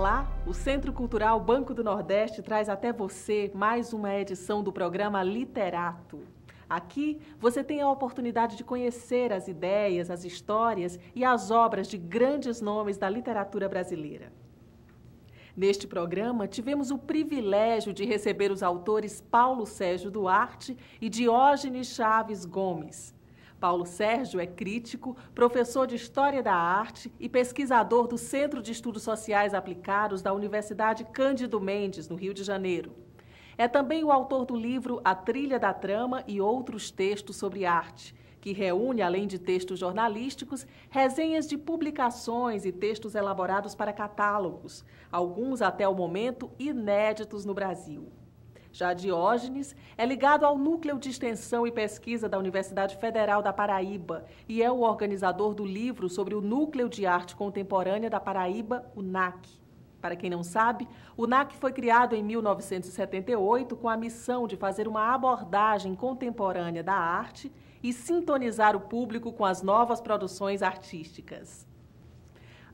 Olá, o Centro Cultural Banco do Nordeste traz até você mais uma edição do programa Literato. Aqui você tem a oportunidade de conhecer as ideias, as histórias e as obras de grandes nomes da literatura brasileira. Neste programa, tivemos o privilégio de receber os autores Paulo Sérgio Duarte e Diógenes Chaves Gomes. Paulo Sérgio é crítico, professor de História da Arte e pesquisador do Centro de Estudos Sociais Aplicados da Universidade Cândido Mendes, no Rio de Janeiro. É também o autor do livro A Trilha da Trama e Outros Textos sobre Arte, que reúne, além de textos jornalísticos, resenhas de publicações e textos elaborados para catálogos, alguns até o momento inéditos no Brasil. Já Diógenes é ligado ao Núcleo de Extensão e Pesquisa da Universidade Federal da Paraíba e é o organizador do livro sobre o Núcleo de Arte Contemporânea da Paraíba, o NAC. Para quem não sabe, o NAC foi criado em 1978 com a missão de fazer uma abordagem contemporânea da arte e sintonizar o público com as novas produções artísticas.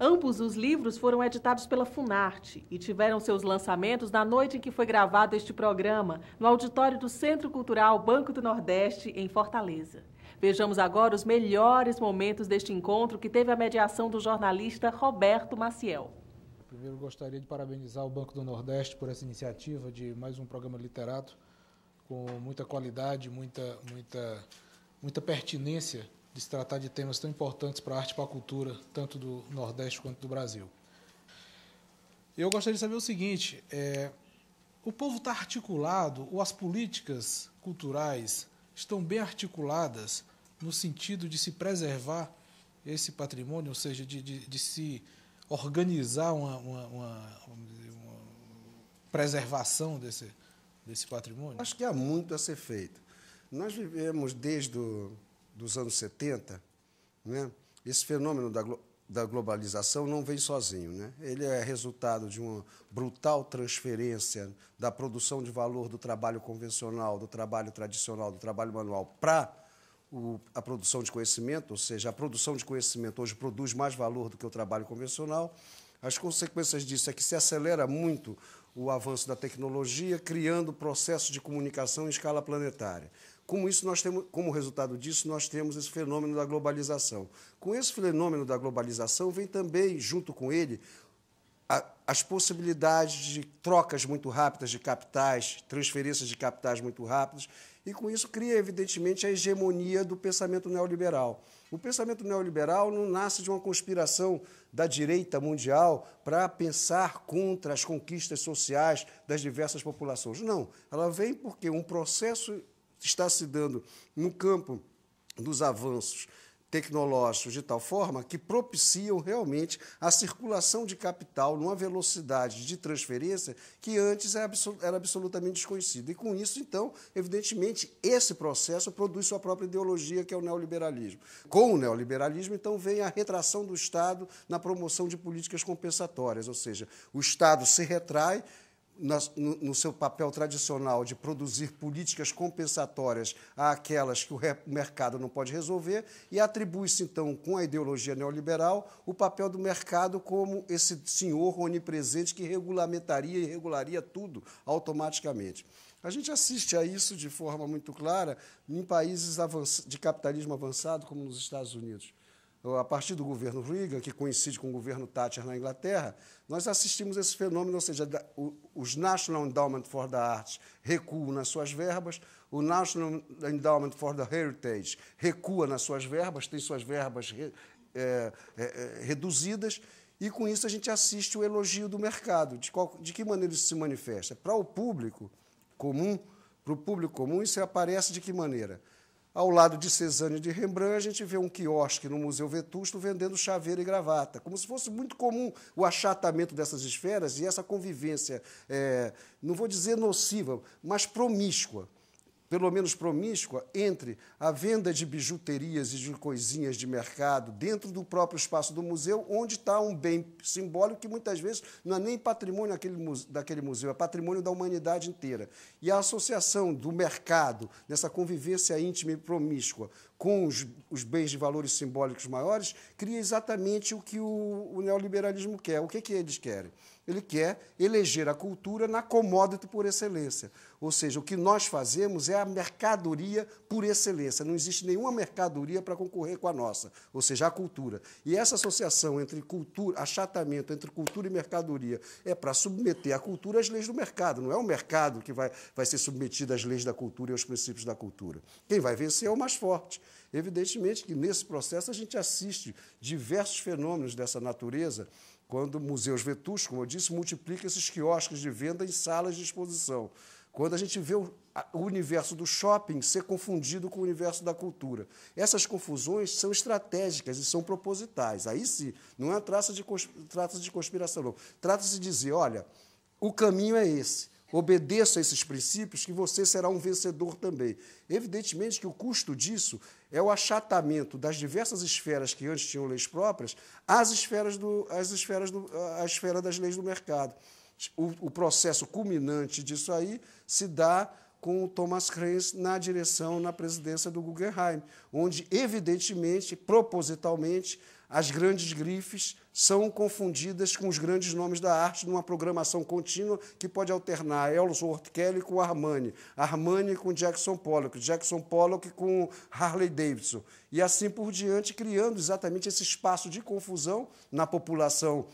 Ambos os livros foram editados pela Funarte e tiveram seus lançamentos na noite em que foi gravado este programa, no auditório do Centro Cultural Banco do Nordeste, em Fortaleza. Vejamos agora os melhores momentos deste encontro, que teve a mediação do jornalista Roberto Maciel. Primeiro, gostaria de parabenizar o Banco do Nordeste por essa iniciativa de mais um programa literato com muita qualidade, muita pertinência de se tratar de temas tão importantes para a arte e para a cultura, tanto do Nordeste quanto do Brasil. Eu gostaria de saber o seguinte, o povo está articulado, ou as políticas culturais estão bem articuladas no sentido de se preservar esse patrimônio, ou seja, de se organizar uma preservação desse patrimônio? Acho que há muito a ser feito. Nós vivemos desde dos anos 70, né? Esse fenômeno da globalização não vem sozinho, né? Ele é resultado de uma brutal transferência da produção de valor do trabalho convencional, do trabalho tradicional, do trabalho manual para a produção de conhecimento, ou seja, a produção de conhecimento hoje produz mais valor do que o trabalho convencional. As consequências disso é que se acelera muito o avanço da tecnologia, criando processos de comunicação em escala planetária. Como resultado disso, nós temos esse fenômeno da globalização. Com esse fenômeno da globalização, vem também, junto com ele, as possibilidades de trocas muito rápidas de capitais, transferências de capitais muito rápidas, e com isso cria, evidentemente, a hegemonia do pensamento neoliberal. O pensamento neoliberal não nasce de uma conspiração da direita mundial para pensar contra as conquistas sociais das diversas populações. Não, ela vem porque um processo está se dando no campo dos avanços tecnológicos de tal forma que propiciam realmente a circulação de capital numa velocidade de transferência que antes era absolutamente desconhecida. E com isso, então, evidentemente, esse processo produz sua própria ideologia, que é o neoliberalismo. Com o neoliberalismo, então, vem a retração do Estado na promoção de políticas compensatórias, ou seja, o Estado se retrai no seu papel tradicional de produzir políticas compensatórias àquelas que o mercado não pode resolver e atribui-se, então, com a ideologia neoliberal, o papel do mercado como esse senhor onipresente que regulamentaria e regularia tudo automaticamente. A gente assiste a isso de forma muito clara em países de capitalismo avançado, como nos Estados Unidos. A partir do governo Reagan, que coincide com o governo Thatcher na Inglaterra, nós assistimos esse fenômeno, ou seja, os National Endowment for the Arts recuam nas suas verbas, o National Endowment for the Heritage recua nas suas verbas, tem suas verbas reduzidas, e com isso a gente assiste o elogio do mercado. De que maneira isso se manifesta? Para o público comum, isso aparece de que maneira? Ao lado de Cézanne e de Rembrandt, a gente vê um quiosque no Museu Vetusto vendendo chaveiro e gravata, como se fosse muito comum o achatamento dessas esferas e essa convivência, não vou dizer nociva, mas promíscua. Pelo menos promíscua, entre a venda de bijuterias e de coisinhas de mercado dentro do próprio espaço do museu, onde está um bem simbólico que muitas vezes não é nem patrimônio daquele museu, é patrimônio da humanidade inteira. E a associação do mercado, nessa convivência íntima e promíscua, com os bens de valores simbólicos maiores, cria exatamente o que o neoliberalismo quer. O que eles querem? Ele quer eleger a cultura na commodity por excelência. Ou seja, o que nós fazemos é a mercadoria por excelência. Não existe nenhuma mercadoria para concorrer com a nossa, ou seja, a cultura. E essa associação entre cultura, achatamento entre cultura e mercadoria, é para submeter a cultura às leis do mercado. Não é o mercado que vai ser submetido às leis da cultura e aos princípios da cultura. Quem vai vencer é o mais forte. Evidentemente que, nesse processo, a gente assiste diversos fenômenos dessa natureza, quando museus vetustos, como eu disse, multiplica esses quiosques de venda em salas de exposição. Quando a gente vê o universo do shopping ser confundido com o universo da cultura. Essas confusões são estratégicas e são propositais. Aí sim, não é trata-se de conspiração, não. Trata-se de dizer, olha, o caminho é esse. Obedeça a esses princípios que você será um vencedor também. Evidentemente que o custo disso é o achatamento das diversas esferas que antes tinham leis próprias à esfera das leis do mercado. O processo culminante disso aí se dá com o Thomas Keynes na presidência do Guggenheim, onde, evidentemente, propositalmente, as grandes grifes são confundidas com os grandes nomes da arte numa programação contínua que pode alternar Ellsworth Kelly com Armani, Armani com Jackson Pollock, Jackson Pollock com Harley Davidson, e assim por diante, criando exatamente esse espaço de confusão na população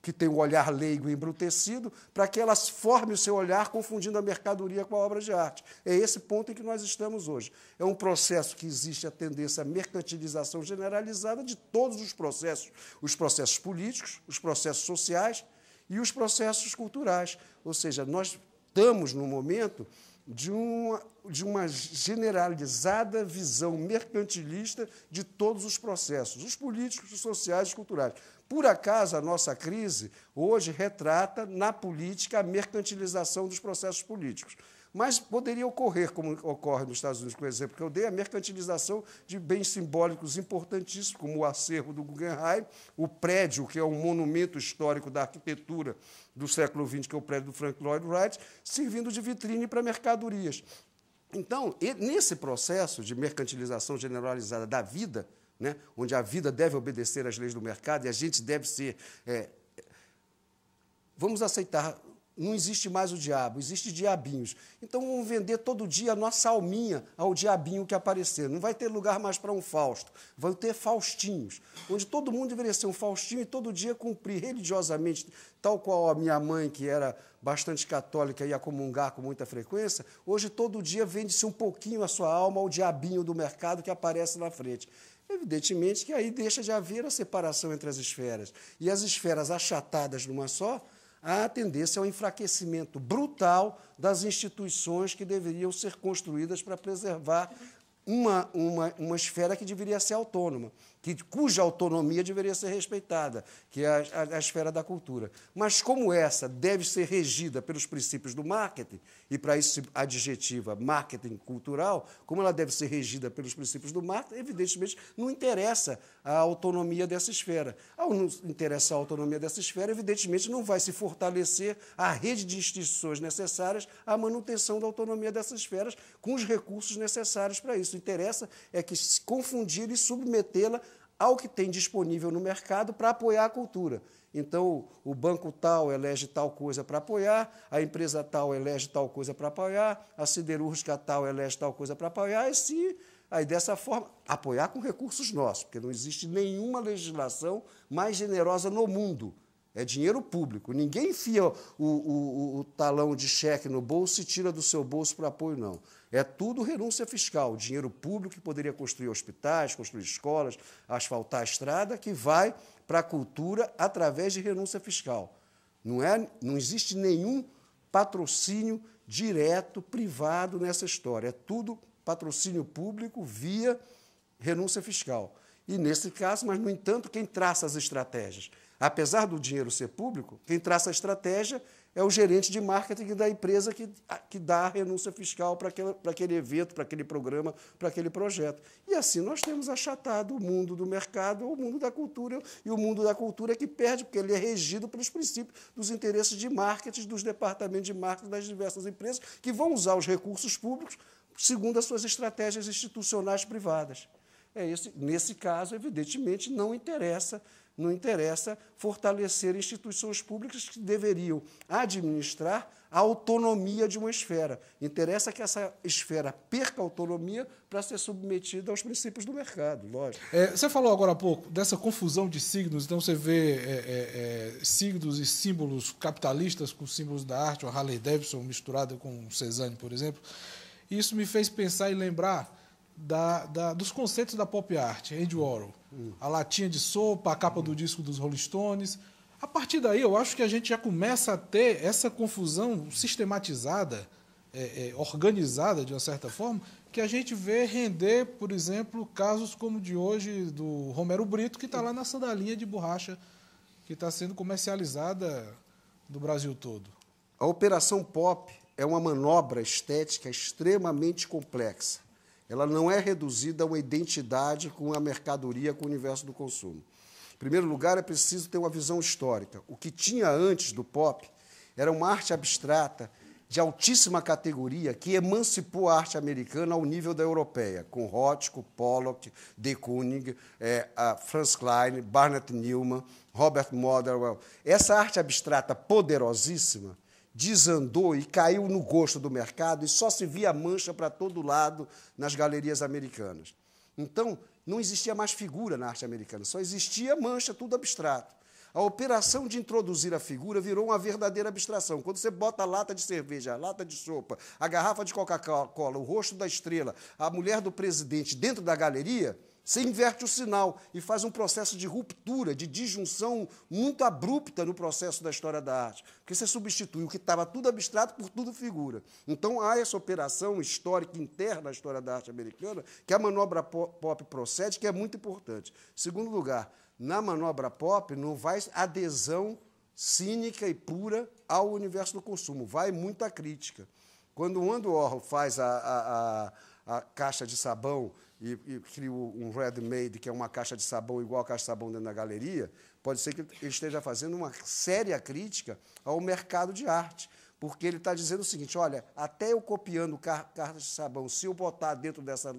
que tem o olhar leigo e embrutecido, para que elas formem o seu olhar confundindo a mercadoria com a obra de arte. É esse ponto em que nós estamos hoje. É um processo que existe a tendência à mercantilização generalizada de todos os processos políticos, os processos sociais e os processos culturais. Ou seja, nós estamos no momento de uma generalizada visão mercantilista de todos os processos, os políticos, os sociais e culturais. Por acaso, a nossa crise hoje retrata, na política, a mercantilização dos processos políticos. Mas poderia ocorrer, como ocorre nos Estados Unidos, por exemplo, que eu dei, a mercantilização de bens simbólicos importantíssimos, como o acervo do Guggenheim, o prédio, que é um monumento histórico da arquitetura do século XX, que é o prédio do Frank Lloyd Wright, servindo de vitrine para mercadorias. Então, nesse processo de mercantilização generalizada da vida, né, onde a vida deve obedecer às leis do mercado e a gente deve ser... vamos aceitar... Não existe mais o diabo, existe diabinhos. Então, vamos vender todo dia a nossa alminha ao diabinho que aparecer. Não vai ter lugar mais para um Fausto, vão ter Faustinhos, onde todo mundo deveria ser um Faustinho e todo dia cumprir religiosamente, tal qual a minha mãe, que era bastante católica e ia comungar com muita frequência, hoje todo dia vende-se um pouquinho a sua alma ao diabinho do mercado que aparece na frente. Evidentemente que aí deixa de haver a separação entre as esferas. E as esferas achatadas numa só, há a tendência ao enfraquecimento brutal das instituições que deveriam ser construídas para preservar uma esfera que deveria ser autônoma, cuja autonomia deveria ser respeitada, que é a esfera da cultura. Mas como essa deve ser regida pelos princípios do marketing, e para isso se adjetiva marketing cultural, como ela deve ser regida pelos princípios do marketing, evidentemente não interessa a autonomia dessa esfera. Ao não interessar a autonomia dessa esfera, evidentemente não vai se fortalecer a rede de instituições necessárias à manutenção da autonomia dessas esferas com os recursos necessários para isso. O que interessa é que se confundir e submetê-la ao que tem disponível no mercado para apoiar a cultura. Então, o banco tal elege tal coisa para apoiar, a empresa tal elege tal coisa para apoiar, a siderúrgica tal elege tal coisa para apoiar, e se, aí dessa forma, apoiar com recursos nossos, porque não existe nenhuma legislação mais generosa no mundo. É dinheiro público. Ninguém enfia o talão de cheque no bolso e tira do seu bolso para apoio, não. É tudo renúncia fiscal. Dinheiro público que poderia construir hospitais, construir escolas, asfaltar a estrada, que vai para a cultura através de renúncia fiscal. Não existe nenhum patrocínio direto, privado nessa história. É tudo patrocínio público via renúncia fiscal. E, nesse caso, mas, no entanto, quem traça as estratégias? Apesar do dinheiro ser público, quem traça a estratégia é o gerente de marketing da empresa que dá a renúncia fiscal para aquele evento, para aquele programa, para aquele projeto. E assim nós temos achatado o mundo do mercado, o mundo da cultura, e o mundo da cultura que perde, porque ele é regido pelos princípios dos interesses de marketing, dos departamentos de marketing das diversas empresas, que vão usar os recursos públicos segundo as suas estratégias institucionais privadas. Nesse caso, evidentemente, não interessa fortalecer instituições públicas que deveriam administrar a autonomia de uma esfera. Interessa que essa esfera perca a autonomia para ser submetida aos princípios do mercado, lógico. Você falou agora há pouco dessa confusão de signos, então você vê signos e símbolos capitalistas com símbolos da arte, uma Harley Davidson misturada com Cézanne, por exemplo. E isso me fez pensar e lembrar dos conceitos da pop art, Andy Warhol. A latinha de sopa, a capa do disco dos Rolling Stones. A partir daí, eu acho que a gente já começa a ter essa confusão sistematizada, organizada, de uma certa forma, que a gente vê render, por exemplo, casos como o de hoje do Romero Brito, que está lá na sandalinha de borracha, que está sendo comercializada no Brasil todo. A Operação Pop é uma manobra estética extremamente complexa. Ela não é reduzida a uma identidade com a mercadoria, com o universo do consumo. Em primeiro lugar, é preciso ter uma visão histórica. O que tinha antes do pop era uma arte abstrata de altíssima categoria que emancipou a arte americana ao nível da europeia, com Rothko, Pollock, de Kooning, Franz Klein, Barnett Newman, Robert Motherwell. Essa arte abstrata poderosíssima desandou e caiu no gosto do mercado e só se via mancha para todo lado nas galerias americanas. Então, não existia mais figura na arte americana, só existia mancha, tudo abstrato. A operação de introduzir a figura virou uma verdadeira abstração. Quando você bota a lata de cerveja, a lata de sopa, a garrafa de Coca-Cola, o rosto da estrela, a mulher do presidente dentro da galeria, você inverte o sinal e faz um processo de ruptura, de disjunção muito abrupta no processo da história da arte, porque você substitui o que estava tudo abstrato por tudo figura. Então, há essa operação histórica interna na história da arte americana, que a manobra pop procede, que é muito importante. Segundo lugar, na manobra pop não vai adesão cínica e pura ao universo do consumo, vai muita crítica. Quando o Andy Warhol faz a caixa de sabão e cria um ready-made, que é uma caixa de sabão igual a caixa de sabão dentro da galeria, pode ser que ele esteja fazendo uma séria crítica ao mercado de arte, porque ele está dizendo o seguinte, olha, até eu copiando caixa de sabão, se eu botar dentro dessa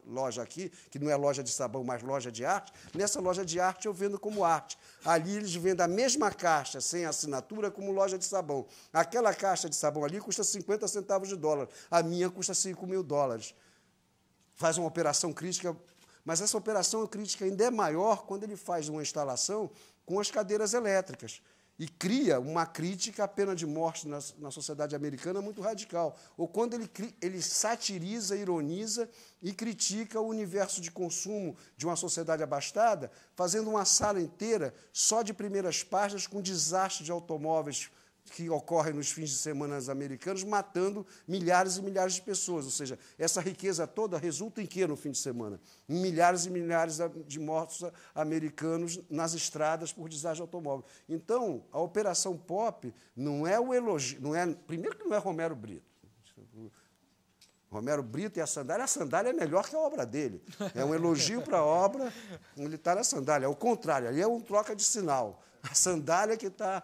loja aqui, que não é loja de sabão, mas loja de arte, nessa loja de arte eu vendo como arte. Ali eles vendem a mesma caixa, sem assinatura, como loja de sabão. Aquela caixa de sabão ali custa 50 centavos de dólar, a minha custa 5 mil dólares. Faz uma operação crítica, mas essa operação crítica ainda é maior quando ele faz uma instalação com as cadeiras elétricas e cria uma crítica à pena de morte na sociedade americana muito radical. Ou quando ele satiriza, ironiza e critica o universo de consumo de uma sociedade abastada, fazendo uma sala inteira só de primeiras páginas com desastre de automóveis que ocorrem nos fins de semana americanos, matando milhares e milhares de pessoas. Ou seja, essa riqueza toda resulta em quê no fim de semana? Em milhares e milhares de mortos americanos nas estradas por desastre de automóvel. Então, a Operação Pop não é o elogio, primeiro que não é Romero Brito. Romero Brito e a sandália é melhor que a obra dele. É um elogio para a obra, ele está na sandália. É o contrário, ali é um troca de sinal. A sandália que está...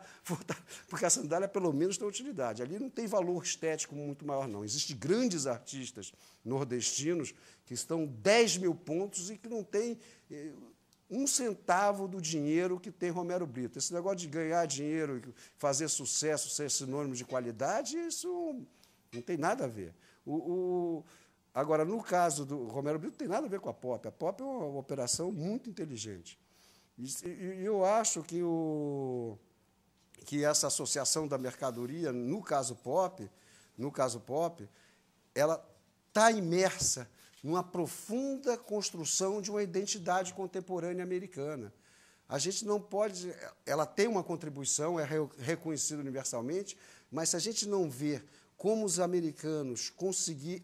Porque a sandália, pelo menos, tem utilidade. Ali não tem valor estético muito maior, não. Existem grandes artistas nordestinos que estão 10 mil pontos e que não têm um centavo do dinheiro que tem Romero Brito. Esse negócio de ganhar dinheiro, fazer sucesso, ser sinônimo de qualidade, isso não tem nada a ver. Agora, no caso do Romero Brito, não tem nada a ver com a pop. A pop é uma operação muito inteligente. E eu acho que essa associação da mercadoria, no caso pop, ela está imersa numa profunda construção de uma identidade contemporânea americana. A gente não pode... Ela tem uma contribuição, é reconhecida universalmente, mas se a gente não ver como os americanos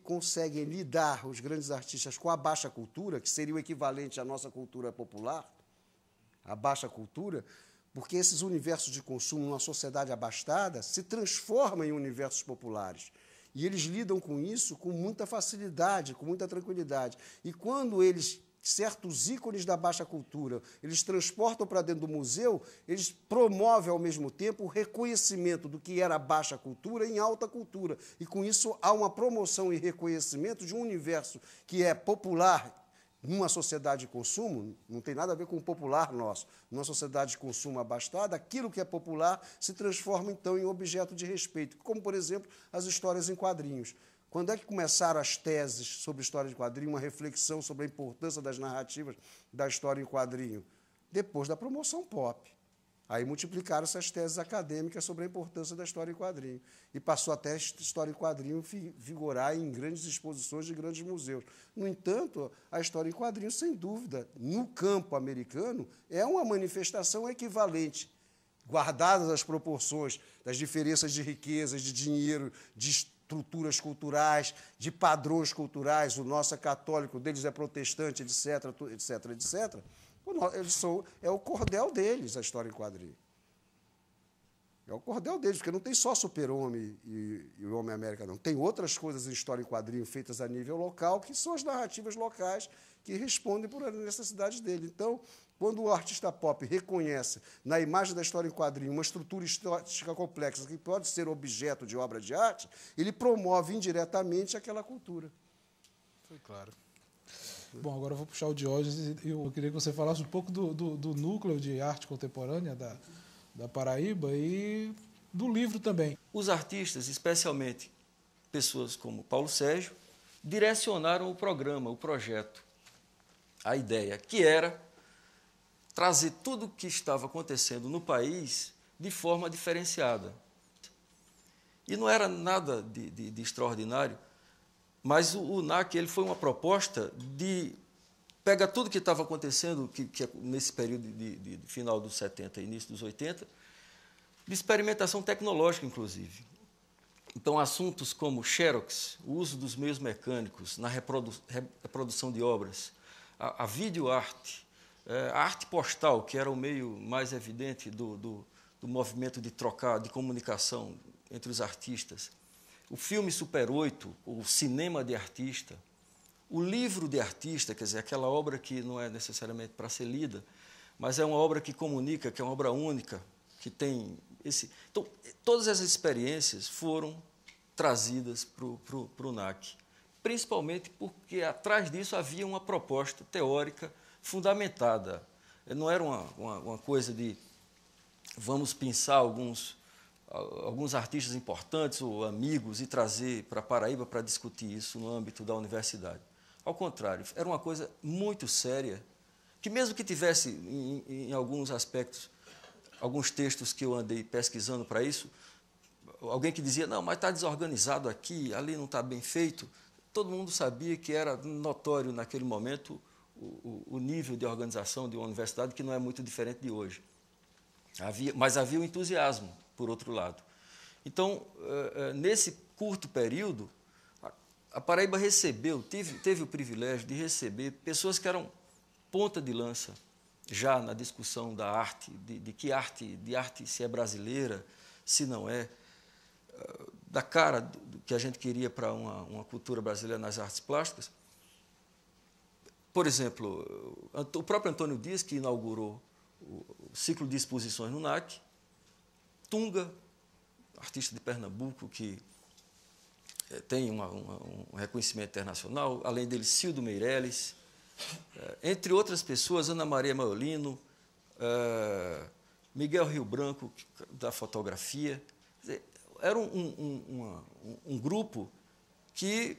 conseguem lidar, os grandes artistas, com a baixa cultura, que seria o equivalente à nossa cultura popular, a baixa cultura, porque esses universos de consumo numa sociedade abastada se transformam em universos populares. E eles lidam com isso com muita facilidade, com muita tranquilidade. E quando eles, certos ícones da baixa cultura, eles transportam para dentro do museu, eles promovem, ao mesmo tempo, o reconhecimento do que era baixa cultura em alta cultura. E, com isso, há uma promoção e reconhecimento de um universo que é popular, numa sociedade de consumo, não tem nada a ver com o popular nosso. Numa sociedade de consumo abastada, aquilo que é popular se transforma, então, em objeto de respeito, como, por exemplo, as histórias em quadrinhos. Quando é que começaram as teses sobre história de quadrinho, uma reflexão sobre a importância das narrativas da história em quadrinho? Depois da promoção pop. Aí multiplicaram-se as teses acadêmicas sobre a importância da história em quadrinho. E passou até a história em quadrinho vigorar em grandes exposições de grandes museus. No entanto, a história em quadrinho, sem dúvida, no campo americano, é uma manifestação equivalente, guardadas as proporções das diferenças de riquezas, de dinheiro, de estruturas culturais, de padrões culturais. O nosso é católico, o deles é protestante, etc., etc., etc., é o cordel deles, a história em quadrinho. É o cordel deles, porque não tem só Super-Homem e o Homem-América, não. Tem outras coisas em história em quadrinho feitas a nível local, que são as narrativas locais que respondem por necessidades dele. Então, quando o artista pop reconhece na imagem da história em quadrinho uma estrutura estética complexa que pode ser objeto de obra de arte, ele promove indiretamente aquela cultura. Foi claro. Bom, agora eu vou puxar o Diógenes e eu queria que você falasse um pouco do núcleo de arte contemporânea da Paraíba e do livro também. Os artistas, especialmente pessoas como Paulo Sérgio, direcionaram o programa, o projeto, a ideia, que era trazer tudo o que estava acontecendo no país de forma diferenciada. E não era nada de extraordinário, mas o NAC ele foi uma proposta de pegar tudo que estava acontecendo que nesse período de final dos 70 e início dos 80, de experimentação tecnológica, inclusive. Então, assuntos como Xerox, o uso dos meios mecânicos na reprodução de obras, a videoarte, a arte postal, que era o meio mais evidente do movimento de trocar, de comunicação entre os artistas, o filme Super 8, o cinema de artista, o livro de artista, quer dizer, aquela obra que não é necessariamente para ser lida, mas é uma obra que comunica, que é uma obra única, que tem esse... Então, todas essas experiências foram trazidas para o NAC, principalmente porque atrás disso havia uma proposta teórica fundamentada. Não era uma coisa de vamos pensar alguns artistas importantes ou amigos e trazer para Paraíba para discutir isso no âmbito da universidade. Ao contrário, era uma coisa muito séria, que mesmo que tivesse, em alguns aspectos, alguns textos que eu andei pesquisando para isso, alguém que dizia, não, mas está desorganizado aqui, ali não está bem feito, todo mundo sabia que era notório naquele momento o nível de organização de uma universidade que não é muito diferente de hoje. Mas havia o entusiasmo, por outro lado. Então, nesse curto período, a Paraíba teve o privilégio de receber pessoas que eram ponta de lança já na discussão da arte, de arte se é brasileira, se não é, da cara que a gente queria para uma cultura brasileira nas artes plásticas. Por exemplo, o próprio Antônio Dias, que inaugurou o ciclo de exposições no NAC, Tunga, artista de Pernambuco, que tem um reconhecimento internacional, além dele, Cildo Meirelles, entre outras pessoas, Ana Maria Maiolino, Miguel Rio Branco, da fotografia. Era um grupo que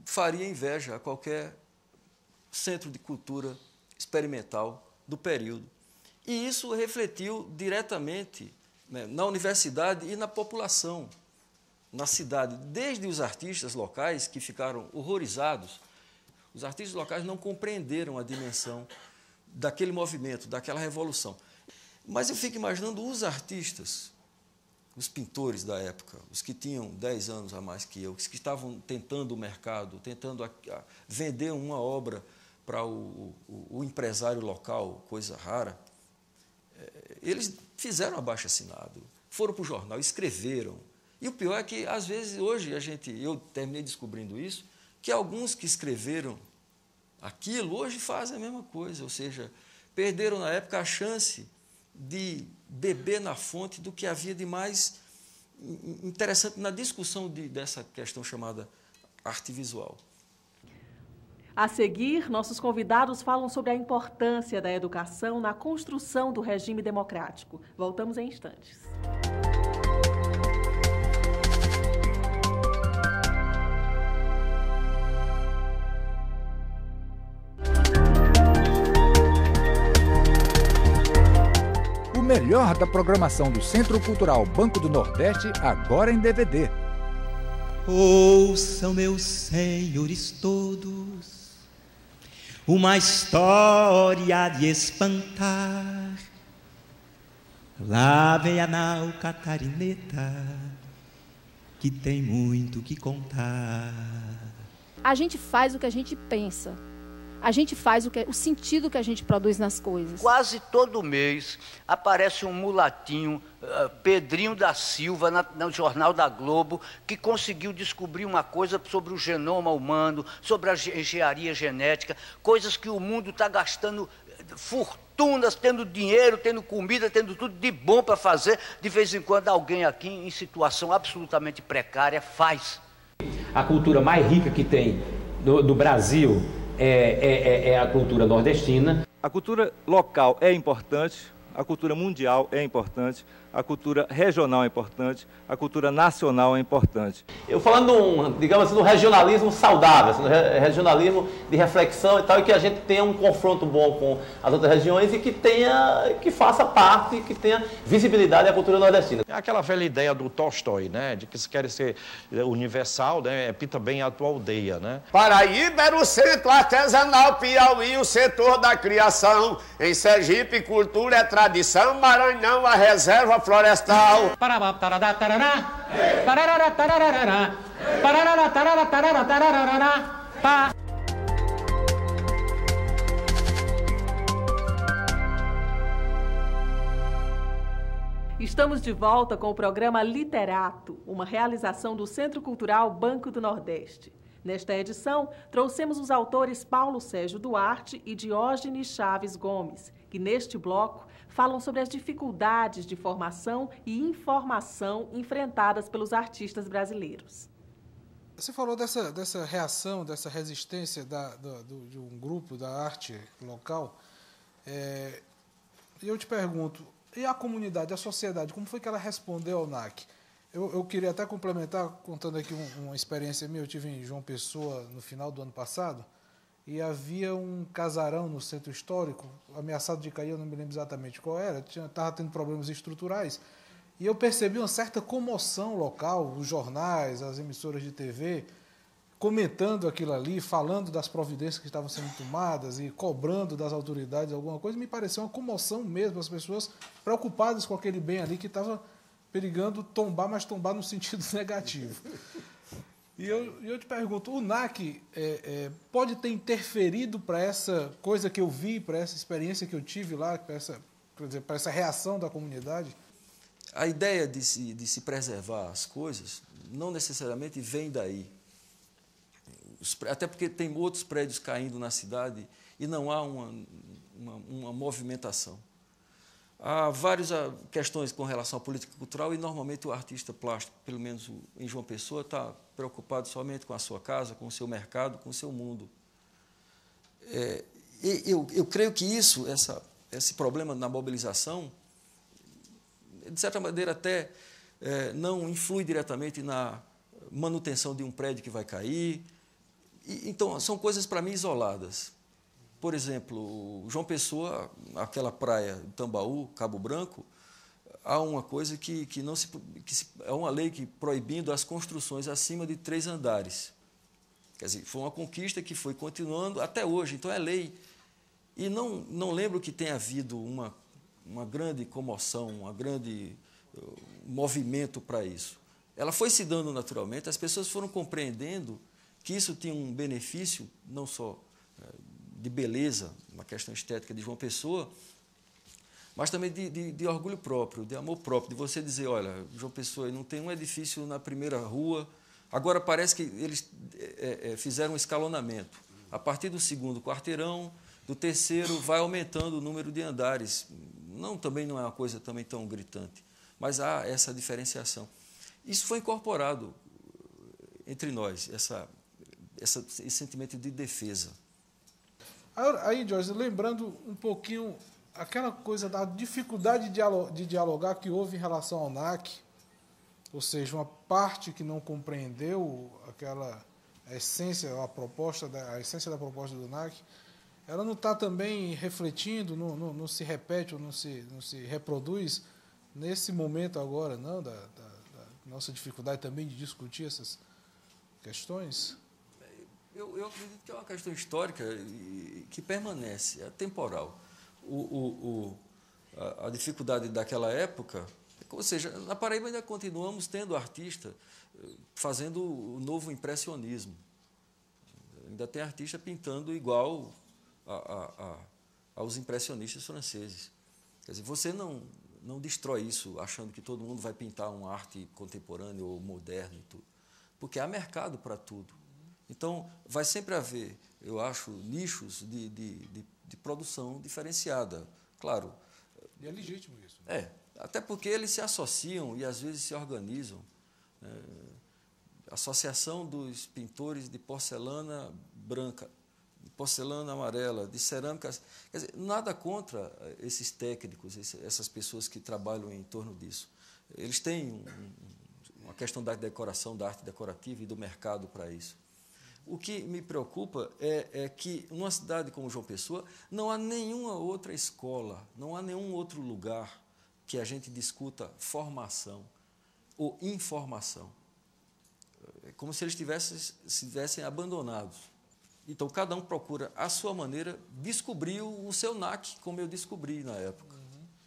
faria inveja a qualquer centro de cultura experimental do período. E isso refletiu diretamente, né, na universidade e na população, na cidade, desde os artistas locais que ficaram horrorizados. Os artistas locais não compreenderam a dimensão daquele movimento, daquela revolução. Mas eu fico imaginando os artistas, os pintores da época, os que tinham 10 anos a mais que eu, os que estavam tentando o mercado, tentando vender uma obra para o empresário local, coisa rara. Eles fizeram abaixo-assinado, foram para o jornal, escreveram. E o pior é que, às vezes, hoje, eu terminei descobrindo isso, que alguns que escreveram aquilo, hoje fazem a mesma coisa, ou seja, perderam na época a chance de beber na fonte do que havia de mais interessante na discussão dessa questão chamada arte visual. A seguir, nossos convidados falam sobre a importância da educação na construção do regime democrático. Voltamos em instantes. O melhor da programação do Centro Cultural Banco do Nordeste, agora em DVD. Ouçam, meus senhores todos, uma história de espantar. Lá vem a nau Catarineta, que tem muito que contar. A gente faz o que a gente pensa. A gente faz o sentido que a gente produz nas coisas. Quase todo mês aparece um mulatinho, Pedrinho da Silva, no Jornal da Globo, que conseguiu descobrir uma coisa sobre o genoma humano, sobre a engenharia genética, coisas que o mundo está gastando fortunas, tendo dinheiro, tendo comida, tendo tudo de bom para fazer. De vez em quando alguém aqui, em situação absolutamente precária, faz. A cultura mais rica que tem do Brasil é a cultura nordestina. A cultura local é importante, a cultura mundial é importante, a cultura regional é importante, a cultura nacional é importante. Eu falando, digamos assim, do regionalismo saudável, assim, do regionalismo de reflexão e tal, e que a gente tenha um confronto bom com as outras regiões e que faça parte, que tenha visibilidade da cultura nordestina. É aquela velha ideia do Tolstói, né, de que se quer ser universal, né, pinta bem a tua aldeia, né? Paraíba era o centro artesanal, Piauí o setor da criação, em Sergipe cultura é tradição, Maranhão a reserva florestal. Estamos de volta com o programa Literato, uma realização do Centro Cultural Banco do Nordeste. Nesta edição, trouxemos os autores Paulo Sérgio Duarte e Diógenes Chaves Gomes, que neste bloco falam sobre as dificuldades de formação e informação enfrentadas pelos artistas brasileiros. Você falou dessa reação, dessa resistência de um grupo da arte local. E eu te pergunto, e a comunidade, a sociedade, como foi que ela respondeu ao NAC? Eu queria até complementar, contando aqui uma experiência minha. Eu estive em João Pessoa no final do ano passado, e havia um casarão no centro histórico, ameaçado de cair, eu não me lembro exatamente qual era, estava tendo problemas estruturais, e eu percebi uma certa comoção local, os jornais, as emissoras de TV, comentando aquilo ali, falando das providências que estavam sendo tomadas e cobrando das autoridades alguma coisa. Me pareceu uma comoção mesmo, as pessoas preocupadas com aquele bem ali que estava perigando tombar, mas tombar no sentido negativo. E eu te pergunto, o NAC pode ter interferido para essa coisa que eu vi, para essa experiência que eu tive lá, para essa reação da comunidade? A ideia de se preservar as coisas não necessariamente vem daí. Até porque tem outros prédios caindo na cidade e não há uma movimentação. Há várias questões com relação à política cultural e, normalmente, o artista plástico, pelo menos em João Pessoa, está preocupado somente com a sua casa, com o seu mercado, com o seu mundo. Eu creio que esse problema na mobilização, de certa maneira, até não influi diretamente na manutenção de um prédio que vai cair. Então, são coisas, para mim, isoladas. Por exemplo, João Pessoa, aquela praia de Tambaú, Cabo Branco, há uma coisa é uma lei que proibindo as construções acima de 3 andares. Quer dizer, foi uma conquista que foi continuando até hoje, então é lei. E não lembro que tenha havido uma grande comoção, um grande movimento para isso. Ela foi se dando naturalmente, as pessoas foram compreendendo que isso tinha um benefício, não só de beleza, uma questão estética de João Pessoa, mas também de orgulho próprio, de amor próprio, de você dizer, olha, João Pessoa não tem um edifício na primeira rua, agora parece que eles fizeram um escalonamento. A partir do 2º quarteirão, do 3º, vai aumentando o número de andares. Também não é uma coisa também tão gritante, mas há essa diferenciação. Isso foi incorporado entre nós, esse sentimento de defesa. Aí, Joyce, lembrando um pouquinho aquela coisa da dificuldade de dialogar que houve em relação ao NAC, ou seja, uma parte que não compreendeu aquela essência da proposta do NAC, ela não está também refletindo, não se repete ou não se reproduz nesse momento agora, não, da nossa dificuldade também de discutir essas questões? Eu acredito que é uma questão histórica e que permanece, é temporal. A dificuldade daquela época, ou seja, na Paraíba ainda continuamos tendo artista fazendo o novo impressionismo. Ainda tem artista pintando igual aos impressionistas franceses. Quer dizer, você não destrói isso achando que todo mundo vai pintar uma arte contemporânea ou moderna e tudo, porque há mercado para tudo. Então, vai sempre haver, eu acho, nichos de produção diferenciada. Claro. E é legítimo isso. Né? Até porque eles se associam e às vezes se organizam. Associação dos pintores de porcelana branca, de porcelana amarela, de cerâmicas. Quer dizer, nada contra esses técnicos, essas pessoas que trabalham em torno disso. Eles têm uma questão da decoração, da arte decorativa e do mercado para isso. O que me preocupa é que, numa cidade como João Pessoa, não há nenhuma outra escola, não há nenhum outro lugar que a gente discuta formação ou informação. É como se eles estivessem abandonados. Então, cada um procura, à sua maneira, descobrir o seu NAC, como eu descobri na época.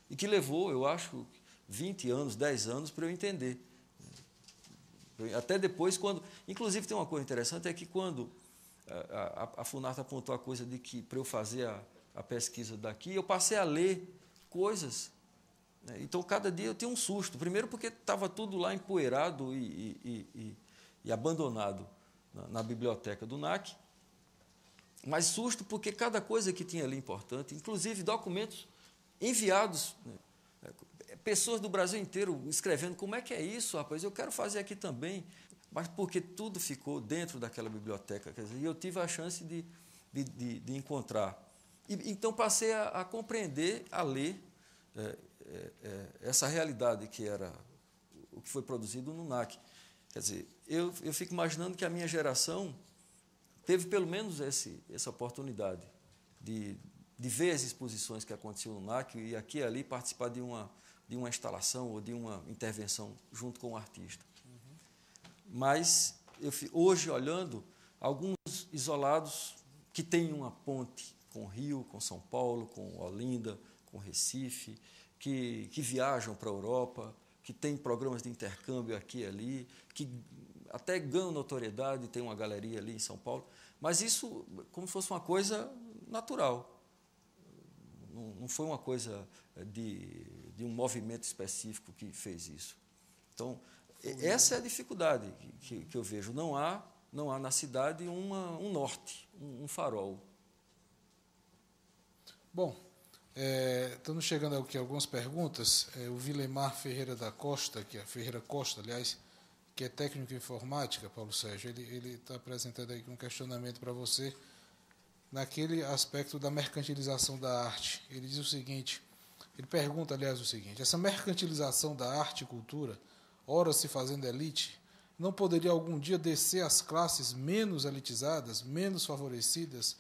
E que levou, eu acho, 20 anos, 10 anos para eu entender. Até depois, quando... Inclusive, tem uma coisa interessante, é que quando a Funarte apontou a coisa de que, para eu fazer a pesquisa daqui, eu passei a ler coisas. Né? Então, cada dia eu tinha um susto. Primeiro porque estava tudo lá empoeirado e abandonado na biblioteca do NAC. Mas susto porque cada coisa que tinha ali importante, inclusive documentos enviados... Né? Pessoas do Brasil inteiro escrevendo, como é que é isso, rapaz? Eu quero fazer aqui também. Mas porque tudo ficou dentro daquela biblioteca. Quer dizer, e eu tive a chance de encontrar. Então, passei a compreender, a ler essa realidade que era o que foi produzido no NAC. Quer dizer, eu fico imaginando que a minha geração teve pelo menos essa oportunidade de ver as exposições que aconteciam no NAC e aqui e ali participar de uma instalação ou de uma intervenção junto com o artista. Mas, hoje, olhando, alguns isolados que têm uma ponte com o Rio, com São Paulo, com Olinda, com Recife, que viajam para a Europa, que têm programas de intercâmbio aqui e ali, que até ganham notoriedade, tem uma galeria ali em São Paulo, mas isso como se fosse uma coisa natural. Não foi uma coisa de um movimento específico que fez isso. Então, essa é a dificuldade que eu vejo. Não há na cidade um norte, um farol. Bom, estamos chegando aqui a algumas perguntas. O Vilemar Ferreira da Costa, Ferreira Costa, aliás, que é técnico em informática, Paulo Sérgio, ele está apresentando aí um questionamento para você naquele aspecto da mercantilização da arte. Ele diz o seguinte, ele pergunta, aliás, o seguinte: essa mercantilização da arte e cultura, ora se fazendo elite, não poderia algum dia descer às classes menos elitizadas, menos favorecidas,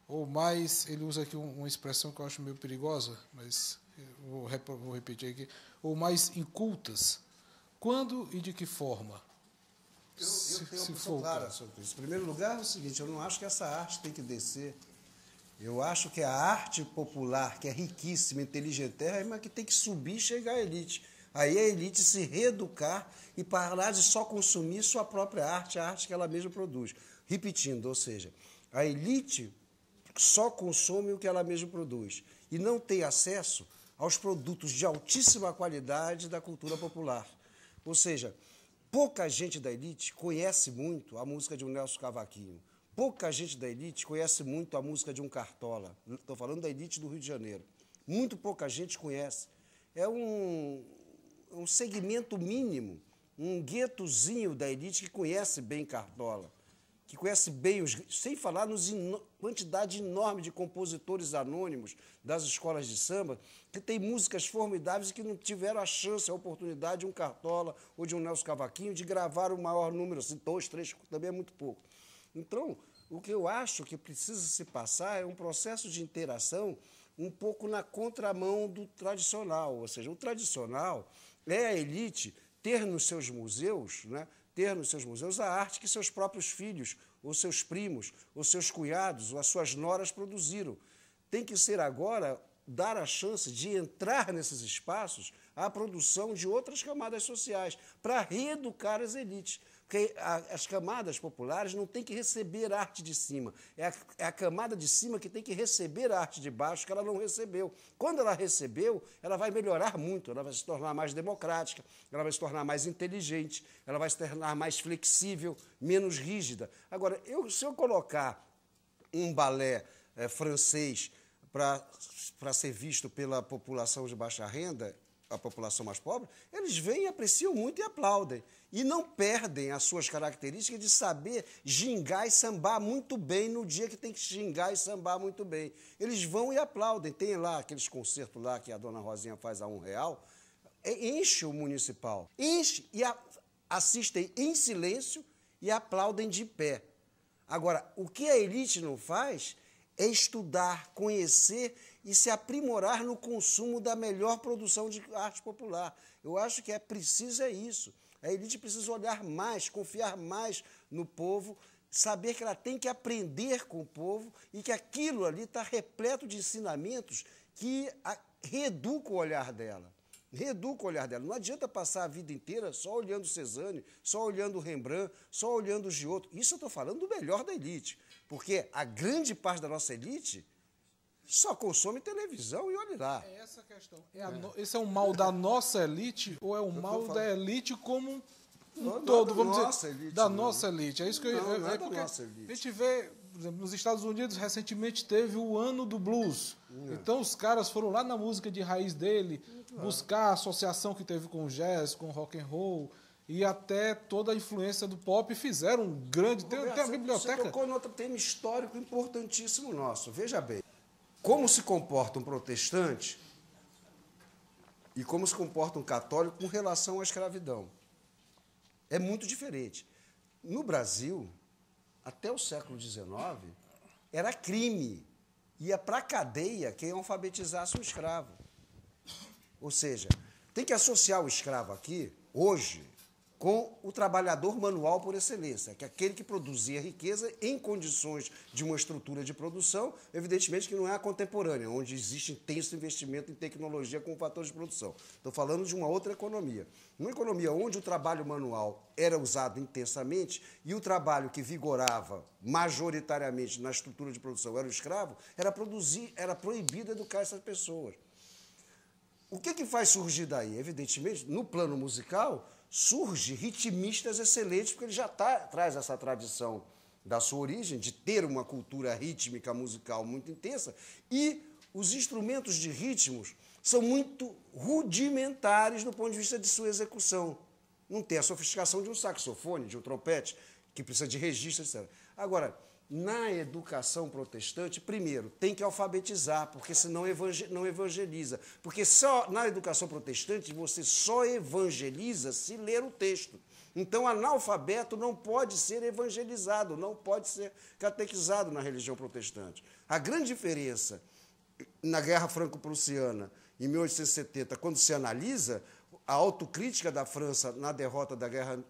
ou mais, ele usa aqui uma expressão que eu acho meio perigosa, mas vou repetir aqui, ou mais incultas? Quando e de que forma? Eu tenho uma opinião clara sobre isso. Em primeiro lugar, é o seguinte, eu não acho que essa arte tem que descer. Eu acho que a arte popular, que é riquíssima, inteligentérrima, que tem que subir e chegar à elite. Aí a elite se reeducar e parar de só consumir sua própria arte, a arte que ela mesma produz. Repetindo, ou seja, a elite só consome o que ela mesma produz e não tem acesso aos produtos de altíssima qualidade da cultura popular. Ou seja, pouca gente da elite conhece muito a música de um Nelson Cavaquinho. Pouca gente da elite conhece muito a música de um Cartola. Estou falando da elite do Rio de Janeiro. Muito pouca gente conhece. É um segmento mínimo, um guetozinho da elite que conhece bem Cartola. que conhece bem os gritos, sem falar nos quantidade enorme de compositores anônimos das escolas de samba, que tem músicas formidáveis e que não tiveram a chance, a oportunidade de um Cartola ou de um Nelson Cavaquinho de gravar o maior número, assim, 2, 3, também é muito pouco. Então, o que eu acho que precisa se passar é um processo de interação um pouco na contramão do tradicional, ou seja, o tradicional é a elite ter nos seus museus, né, ter nos seus museus a arte que seus próprios filhos, ou seus primos, ou seus cunhados, ou as suas noras produziram. Tem que ser agora dar a chance de entrar nesses espaços a produção de outras camadas sociais, para reeducar as elites. Porque as camadas populares não têm que receber arte de cima. É a camada de cima que tem que receber a arte de baixo, que ela não recebeu. Quando ela recebeu, ela vai melhorar muito, ela vai se tornar mais democrática, ela vai se tornar mais inteligente, ela vai se tornar mais flexível, menos rígida. Agora, se eu colocar um balé francês para ser visto pela população de baixa renda, a população mais pobre, eles vêm, apreciam muito e aplaudem. E não perdem as suas características de saber gingar e sambar muito bem no dia que tem que gingar e sambar muito bem. Eles vão e aplaudem. Tem lá aqueles concertos lá que a dona Rosinha faz a R$1, enche o municipal. Enche e assistem em silêncio e aplaudem de pé. Agora, o que a elite não faz é estudar, conhecer e se aprimorar no consumo da melhor produção de arte popular. Eu acho que preciso isso. A elite precisa olhar mais, confiar mais no povo, saber que ela tem que aprender com o povo e que aquilo ali está repleto de ensinamentos que reeducam o olhar dela. Reeduca o olhar dela. Não adianta passar a vida inteira só olhando Cezanne, só olhando Rembrandt, só olhando Giotto. Isso eu estou falando do melhor da elite. Porque a grande parte da nossa elite só consome televisão e olhe lá. É essa a questão. Esse é um mal da nossa elite ou é um mal da elite como um todo? Vamos dizer, elite, da nossa elite. É isso que não é da nossa elite. A gente vê, por exemplo, nos Estados Unidos, recentemente teve o ano do blues. Então os caras foram lá na música de raiz dele, buscar a associação que teve com o jazz, com o rock and roll, e até toda a influência do pop, fizeram um grande... Roberto, tem a biblioteca... Você tocou em outro tema histórico importantíssimo nosso. Veja bem, como se comporta um protestante e como se comporta um católico com relação à escravidão. É muito diferente. No Brasil, até o século XIX, era crime. Ia para a cadeia quem alfabetizasse um escravo. Ou seja, tem que associar o escravo aqui, hoje, com o trabalhador manual por excelência, que é aquele que produzia riqueza em condições de uma estrutura de produção, evidentemente que não é a contemporânea, onde existe intenso investimento em tecnologia como fator de produção. Estou falando de uma outra economia. Uma economia onde o trabalho manual era usado intensamente e o trabalho que vigorava majoritariamente na estrutura de produção era o escravo, era proibido educar essas pessoas. O que faz surgir daí? Evidentemente, no plano musical, surge ritmistas excelentes, porque ele já traz essa tradição da sua origem, de ter uma cultura rítmica musical muito intensa, e os instrumentos de ritmos são muito rudimentares do ponto de vista de sua execução. Não tem a sofisticação de um saxofone, de um trompete, que precisa de registro, etc. Agora, na educação protestante, primeiro, tem que alfabetizar, porque senão não evangeliza. Porque só na educação protestante você só evangeliza se ler o texto. Então, analfabeto não pode ser evangelizado, não pode ser catequizado na religião protestante. A grande diferença na Guerra Franco-Prussiana, em 1870, quando se analisa a autocrítica da França na derrota da Guerra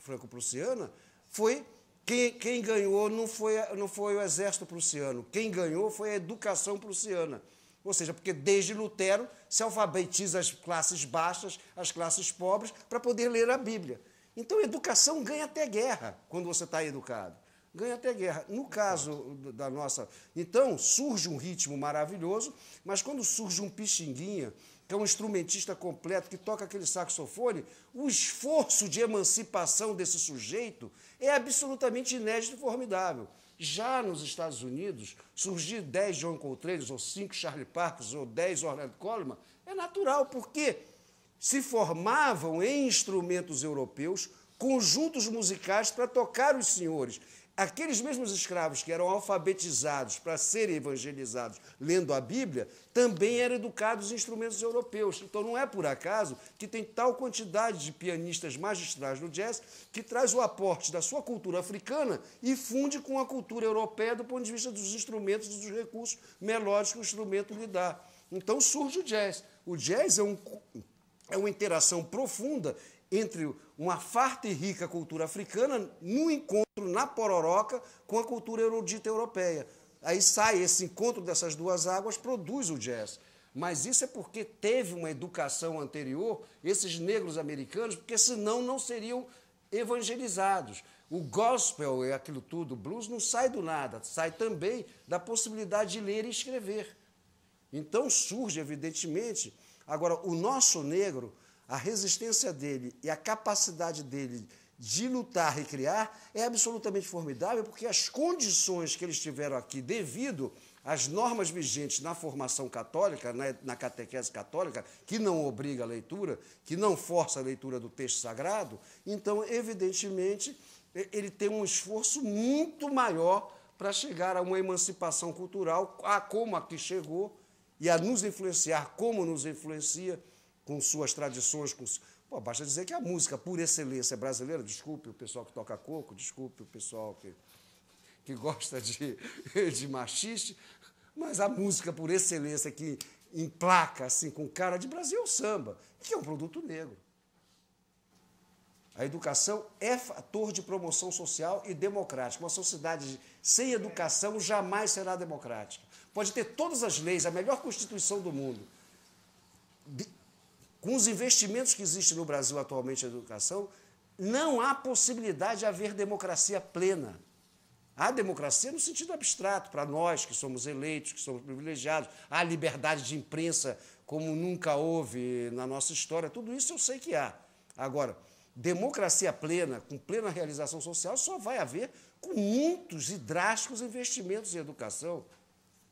Franco-Prussiana, foi... Quem ganhou não foi o exército prussiano, quem ganhou foi a educação prussiana. Ou seja, porque desde Lutero se alfabetiza as classes baixas, as classes pobres, para poder ler a Bíblia. Então, a educação ganha até guerra, quando você está educado. Ganha até guerra. No caso da nossa... Então, surge um ritmo maravilhoso, mas quando surge um pixinguinha, que é um instrumentista completo, que toca aquele saxofone, o esforço de emancipação desse sujeito é absolutamente inédito e formidável. Já nos Estados Unidos, surgir 10 John Coltrane, ou 5 Charlie Parkers, ou 10 Ornette Coleman, é natural, porque se formavam em instrumentos europeus conjuntos musicais para tocar os senhores. aqueles mesmos escravos que eram alfabetizados para serem evangelizados lendo a Bíblia, também eram educados em instrumentos europeus. Então, não é por acaso que tem tal quantidade de pianistas magistrais no jazz que traz o aporte da sua cultura africana e funde com a cultura europeia do ponto de vista dos instrumentos e dos recursos melódicos que o instrumento lhe dá. Então, surge o jazz. O jazz é uma interação profunda entre uma farta e rica cultura africana no encontro na pororoca com a cultura erudita europeia. Aí sai esse encontro dessas duas águas, produz o jazz. Mas isso é porque teve uma educação anterior, esses negros americanos, porque senão não seriam evangelizados. O gospel é aquilo tudo, o blues não sai do nada, sai também da possibilidade de ler e escrever. Então surge, evidentemente, agora o nosso negro, a resistência dele e a capacidade dele de lutar e criar é absolutamente formidável, porque as condições que eles tiveram aqui devido às normas vigentes na formação católica, na catequese católica, que não obriga a leitura, que não força a leitura do texto sagrado, então, evidentemente, ele tem um esforço muito maior para chegar a uma emancipação cultural, a como aqui chegou, e a nos influenciar como nos influencia, com suas tradições, Pô, basta dizer que a música, por excelência brasileira, desculpe o pessoal que toca coco, desculpe o pessoal que gosta de machiste, mas a música, por excelência, que emplaca assim, com cara de Brasil, é o samba, que é um produto negro. A educação é fator de promoção social e democrática. Uma sociedade sem educação jamais será democrática. Pode ter todas as leis, a melhor Constituição do mundo. Com os investimentos que existem no Brasil atualmente na educação, não há possibilidade de haver democracia plena. Há democracia no sentido abstrato, para nós que somos eleitos, que somos privilegiados. Há liberdade de imprensa como nunca houve na nossa história. Tudo isso eu sei que há. Agora, democracia plena, com plena realização social, só vai haver com muitos e drásticos investimentos em educação.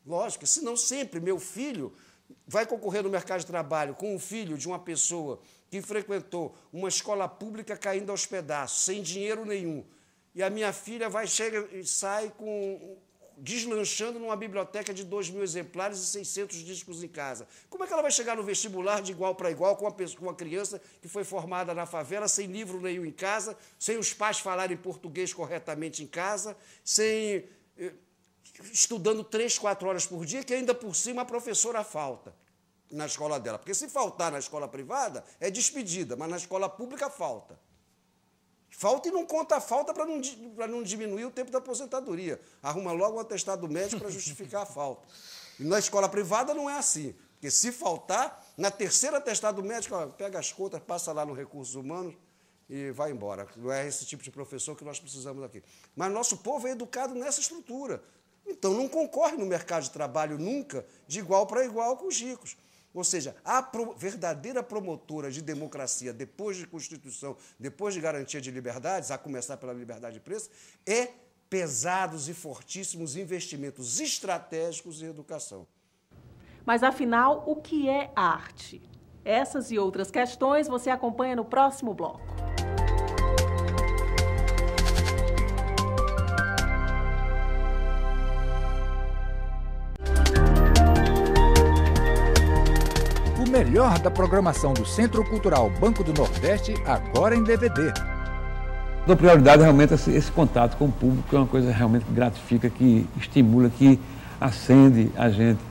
Lógico, senão sempre meu filho vai concorrer no mercado de trabalho com o filho de uma pessoa que frequentou uma escola pública caindo aos pedaços, sem dinheiro nenhum. E a minha filha chega e sai deslanchando numa biblioteca de 2.000 exemplares e 600 discos em casa. Como é que ela vai chegar no vestibular de igual para igual com uma criança que foi formada na favela, sem livro nenhum em casa, sem os pais falarem português corretamente em casa, estudando 3, 4 horas por dia, que ainda por cima a professora falta na escola dela. Porque se faltar na escola privada, é despedida, mas na escola pública falta. Falta e não conta a falta para não diminuir o tempo da aposentadoria. Arruma logo um atestado médico para justificar a falta. E na escola privada não é assim. Porque se faltar, na terceira atestado médico, pega as contas, passa lá no Recursos Humanos e vai embora. Não é esse tipo de professor que nós precisamos aqui. Mas nosso povo é educado nessa estrutura. Então, não concorre no mercado de trabalho nunca de igual para igual com os ricos. Ou seja, a verdadeira promotora de democracia, depois de Constituição, depois de garantia de liberdades, a começar pela liberdade de preço, é pesados e fortíssimos investimentos estratégicos em educação. Mas, afinal, o que é arte? Essas e outras questões você acompanha no próximo bloco. O melhor da programação do Centro Cultural Banco do Nordeste, agora em DVD. Dou prioridade realmente a esse contato com o público, que é uma coisa realmente que gratifica, que estimula, que acende a gente.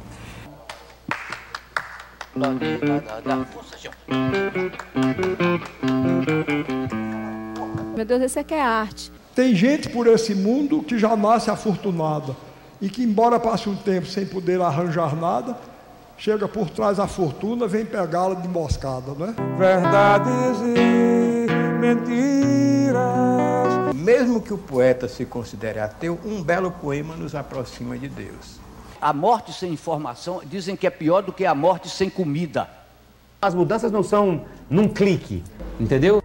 Meu Deus, esse aqui é arte. Tem gente por esse mundo que já nasce afortunada e que, embora passe um tempo sem poder arranjar nada, chega por trás a fortuna, vem pegá-la de emboscada, né? Verdades e mentiras. Mesmo que o poeta se considere ateu, um belo poema nos aproxima de Deus. A morte sem informação, dizem que é pior do que a morte sem comida. As mudanças não são num clique, entendeu?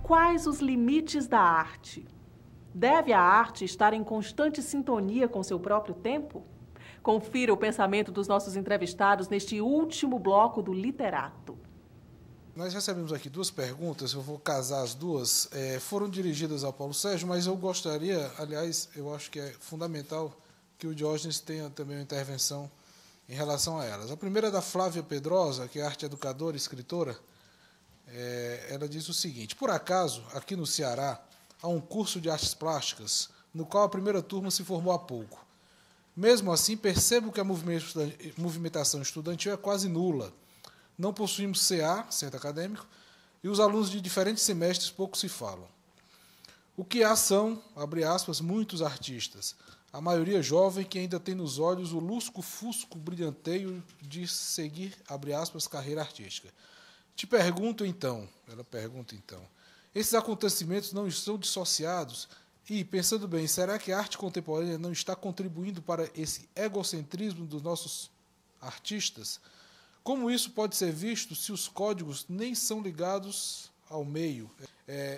Quais os limites da arte? Deve a arte estar em constante sintonia com seu próprio tempo? Confira o pensamento dos nossos entrevistados neste último bloco do Literato. Nós recebemos aqui duas perguntas, eu vou casar as duas. Foram dirigidas ao Paulo Sérgio, mas eu gostaria, aliás, eu acho que é fundamental que o Diógenes tenha também uma intervenção em relação a elas. A primeira é da Flávia Pedrosa, que é arte educadora e escritora. Ela diz o seguinte: por acaso, aqui no Ceará, há um curso de artes plásticas, no qual a primeira turma se formou há pouco. Mesmo assim, percebo que a movimentação estudantil é quase nula. Não possuímos CA, Centro Acadêmico, e os alunos de diferentes semestres pouco se falam. O que há são, abre aspas, muitos artistas, a maioria jovem que ainda tem nos olhos o lusco-fusco brilhanteio de seguir, abre aspas, carreira artística. Te pergunto então, ela pergunta então, esses acontecimentos não estão dissociados e, pensando bem, será que a arte contemporânea não está contribuindo para esse egocentrismo dos nossos artistas? Como isso pode ser visto se os códigos nem são ligados ao meio?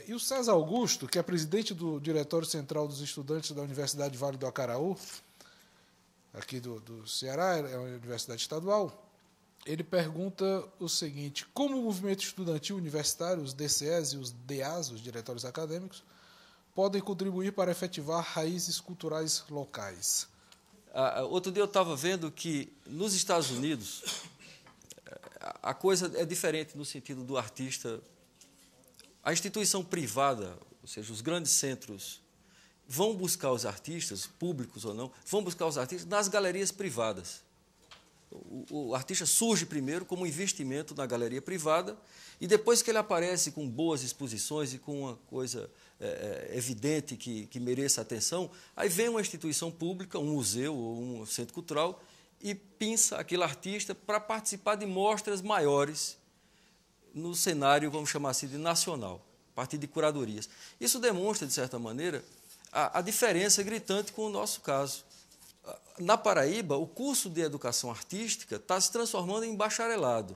E o César Augusto, que é presidente do Diretório Central dos Estudantes da Universidade Vale do Acaraú, aqui do Ceará, é uma universidade estadual, ele pergunta o seguinte: como o movimento estudantil universitário, os DCEs e os DAs, os diretórios acadêmicos, podem contribuir para efetivar raízes culturais locais? Outro dia eu estava vendo que nos Estados Unidos a coisa é diferente no sentido do artista. A instituição privada, ou seja, os grandes centros, vão buscar os artistas, públicos ou não, vão buscar os artistas nas galerias privadas. O artista surge primeiro como um investimento na galeria privada e depois que ele aparece com boas exposições e com uma coisa evidente que mereça atenção, aí vem uma instituição pública, um museu ou um centro cultural, e pinça aquele artista para participar de mostras maiores no cenário, vamos chamar assim, de nacional, a partir de curadorias. Isso demonstra, de certa maneira, a diferença gritante com o nosso caso. Na Paraíba, o curso de educação artística está se transformando em bacharelado.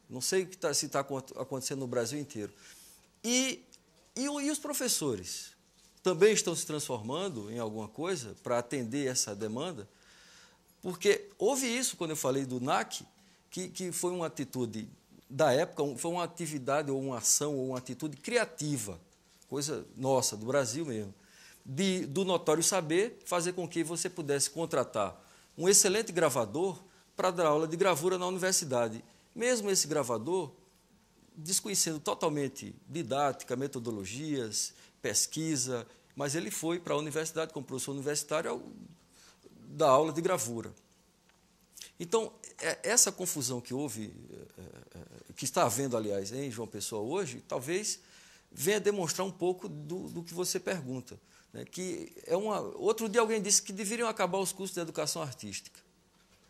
Não sei se está acontecendo no Brasil inteiro. E os professores também estão se transformando em alguma coisa para atender essa demanda? Porque houve isso quando eu falei do NAC, que foi uma atitude da época, foi uma atividade ou uma ação ou uma atitude criativa, coisa nossa, do Brasil mesmo, do notório saber fazer com que você pudesse contratar um excelente gravador para dar aula de gravura na universidade. Mesmo esse gravador, desconhecendo totalmente didática, metodologias, pesquisa, mas ele foi para a universidade como professor universitário da aula de gravura. Então, essa confusão que houve, que está havendo, aliás, em João Pessoa hoje, talvez venha demonstrar um pouco do que você pergunta. Né? Outro dia alguém disse que deveriam acabar os cursos de educação artística,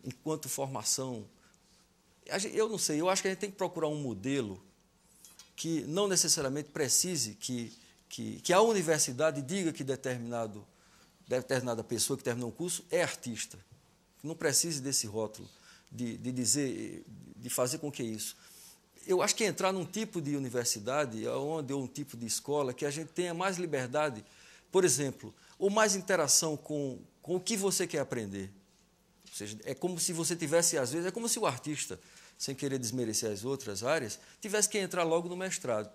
enquanto formação. Eu não sei, eu acho que a gente tem que procurar um modelo que não necessariamente precise que a universidade diga que determinada pessoa que terminou um curso é artista. Não precise desse rótulo de fazer com que isso. Eu acho que entrar num tipo de universidade ou um tipo de escola que a gente tenha mais liberdade, por exemplo, ou mais interação com o que você quer aprender. Ou seja, é como se você tivesse, às vezes, é como se o artista, sem querer desmerecer as outras áreas, tivesse que entrar logo no mestrado.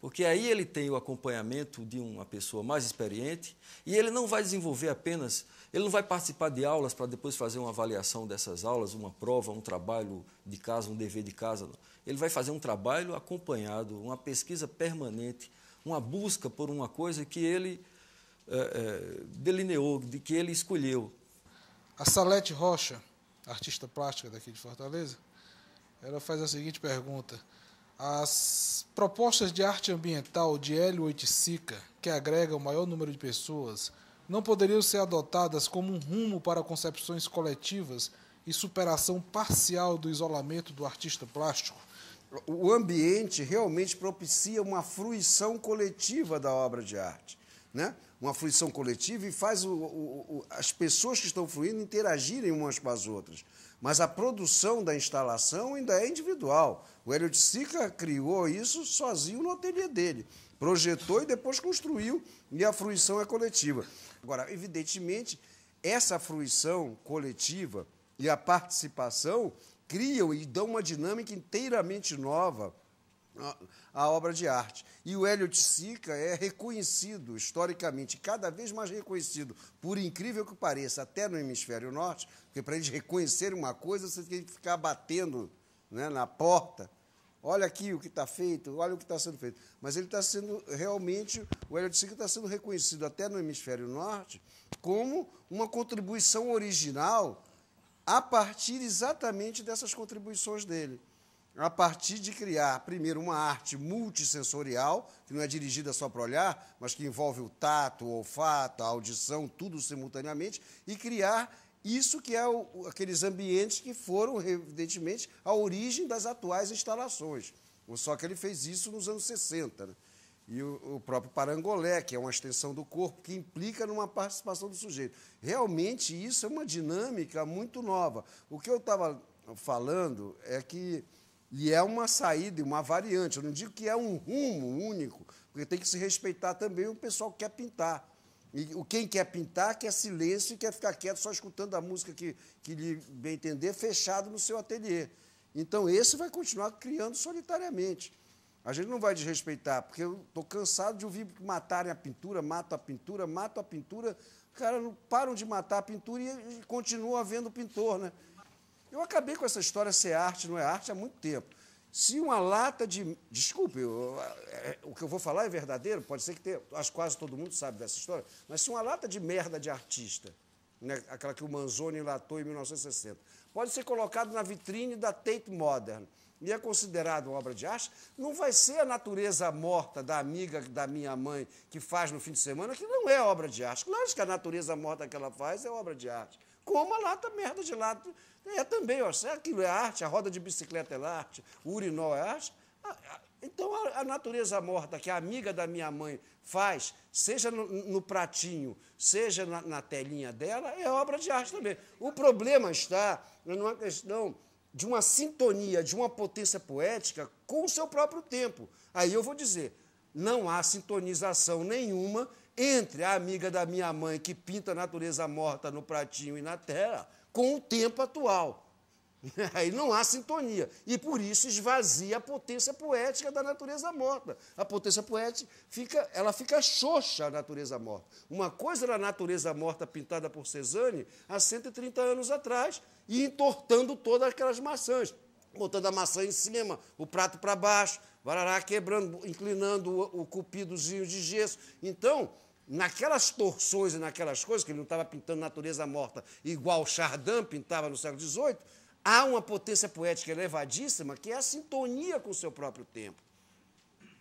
Porque aí ele tem o acompanhamento de uma pessoa mais experiente e ele não vai desenvolver apenas, ele não vai participar de aulas para depois fazer uma avaliação dessas aulas, uma prova, um trabalho de casa, um dever de casa. Não. Ele vai fazer um trabalho acompanhado, uma pesquisa permanente, uma busca por uma coisa que ele delineou, de que ele escolheu. A Salete Rocha, artista plástica daqui de Fortaleza, ela faz a seguinte pergunta: as propostas de arte ambiental de Hélio Oiticica, que agrega o maior número de pessoas, não poderiam ser adotadas como um rumo para concepções coletivas e superação parcial do isolamento do artista plástico? O ambiente realmente propicia uma fruição coletiva da obra de arte, né? Uma fruição coletiva e faz as pessoas que estão fruindo interagirem umas com as outras. Mas a produção da instalação ainda é individual. O Hélio Oiticica criou isso sozinho no ateliê dele. Projetou e depois construiu, e a fruição é coletiva. Agora, evidentemente, essa fruição coletiva e a participação criam e dão uma dinâmica inteiramente nova à obra de arte. E o Hélio de Sica é reconhecido, historicamente, cada vez mais reconhecido, por incrível que pareça, até no hemisfério norte, porque para eles reconhecerem uma coisa, você tem que ficar batendo, né, na porta. Olha aqui o que está feito, olha o que está sendo feito. Mas ele está sendo realmente, o Hélio de Sica está sendo reconhecido até no hemisfério norte como uma contribuição original a partir exatamente dessas contribuições dele. A partir de criar, primeiro, uma arte multissensorial, que não é dirigida só para o olhar, mas que envolve o tato, o olfato, a audição, tudo simultaneamente, e criar isso que é aqueles ambientes que foram, evidentemente, a origem das atuais instalações. Só que ele fez isso nos anos 60. Né? E o próprio parangolé, que é uma extensão do corpo, que implica numa participação do sujeito. Realmente, isso é uma dinâmica muito nova. O que eu estava falando é que... E é uma saída, uma variante. Eu não digo que é um rumo único, porque tem que se respeitar também o pessoal que quer pintar. E quem quer pintar quer silêncio e quer ficar quieto só escutando a música que lhe bem entender, fechado no seu ateliê. Então, esse vai continuar criando solitariamente. A gente não vai desrespeitar, porque eu estou cansado de ouvir matarem a pintura, matam a pintura, matam a pintura. Cara, não param de matar a pintura e continuam havendo pintor, né? Eu acabei com essa história ser arte, não é arte, há muito tempo. Se uma lata de... Desculpe, o que eu vou falar é verdadeiro, pode ser que tenha... Acho que quase todo mundo sabe dessa história, mas se uma lata de merda de artista, né, aquela que o Manzoni enlatou em 1960, pode ser colocado na vitrine da Tate Modern e é considerado obra de arte, não vai ser a natureza morta da amiga da minha mãe que faz no fim de semana, que não é obra de arte. Claro que a natureza morta que ela faz é obra de arte. Como a lata merda de lata é também, ó, aquilo é arte, a roda de bicicleta é arte, o urinol é arte. Então, a natureza morta que a amiga da minha mãe faz, seja no pratinho, seja na telinha dela, é obra de arte também. O problema está numa questão de uma sintonia, de uma potência poética com o seu próprio tempo. Aí eu vou dizer, não há sintonização nenhuma entre a amiga da minha mãe que pinta a natureza morta no pratinho e na tela com o tempo atual. Aí não há sintonia. E por isso esvazia a potência poética da natureza morta. A potência poética fica xoxa, a natureza morta. Uma coisa era a natureza morta pintada por Cézanne há 130 anos atrás e entortando todas aquelas maçãs. Botando a maçã em cima, o prato para baixo, varará quebrando, inclinando o cupidozinho de gesso. Então, naquelas torções e naquelas coisas, que ele não estava pintando natureza morta igual Chardin pintava no século XVIII, há uma potência poética elevadíssima que é a sintonia com o seu próprio tempo.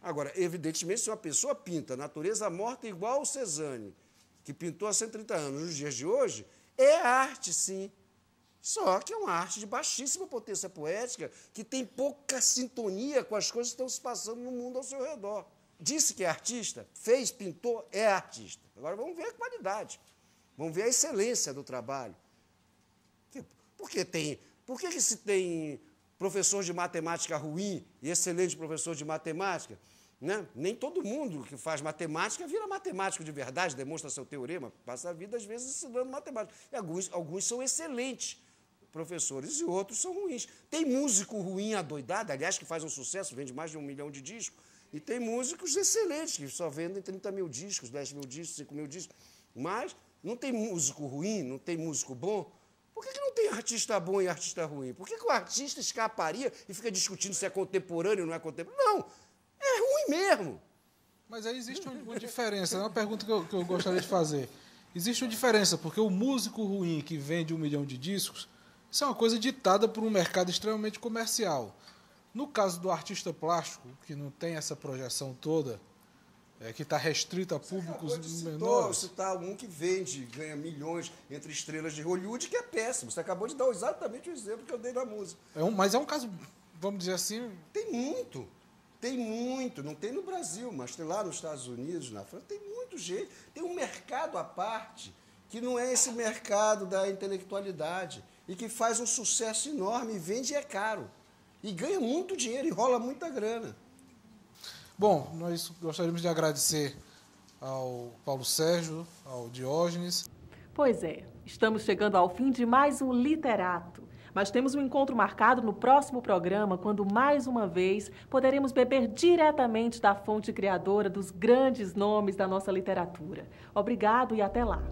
Agora, evidentemente, se uma pessoa pinta natureza morta igual o Cézanne, que pintou há 130 anos, nos dias de hoje, é arte, sim. Só que é uma arte de baixíssima potência poética, que tem pouca sintonia com as coisas que estão se passando no mundo ao seu redor. Disse que é artista, fez, pintou, é artista. Agora vamos ver a qualidade, vamos ver a excelência do trabalho. Por que se tem professor de matemática ruim e excelente professor de matemática? Né? Nem todo mundo que faz matemática vira matemático de verdade, demonstra seu teorema, passa a vida, às vezes, ensinando matemática. E alguns são excelentes professores e outros são ruins. Tem músico ruim adoidado, aliás, que faz um sucesso, vende mais de 1 milhão de discos, e tem músicos excelentes, que só vendem 30 mil discos, 10 mil discos, 5 mil discos. Mas não tem músico ruim, não tem músico bom. Por que não tem artista bom e artista ruim? Por que o artista escaparia e fica discutindo se é contemporâneo ou não é contemporâneo? Não, é ruim mesmo. Mas aí existe uma diferença, é uma pergunta que eu gostaria de fazer. Existe uma diferença, porque o músico ruim que vende 1 milhão de discos, isso é uma coisa ditada por um mercado extremamente comercial. No caso do artista plástico, que não tem essa projeção toda, que está restrito a públicos menores... Você citar um que vende, ganha milhões entre estrelas de Hollywood, que é péssimo. Você acabou de dar exatamente o exemplo que eu dei na música. Mas é um caso, vamos dizer assim... Tem muito. Não tem no Brasil, mas tem lá nos Estados Unidos, na França, tem muito jeito. Tem um mercado à parte, que não é esse mercado da intelectualidade, e que faz um sucesso enorme, e vende e é caro. E ganha muito dinheiro, e rola muita grana. Bom, nós gostaríamos de agradecer ao Paulo Sérgio, ao Diógenes. Pois é. Estamos chegando ao fim de mais um Literato. Mas temos um encontro marcado no próximo programa, quando mais uma vez poderemos beber diretamente da fonte criadora dos grandes nomes da nossa literatura. Obrigado e até lá.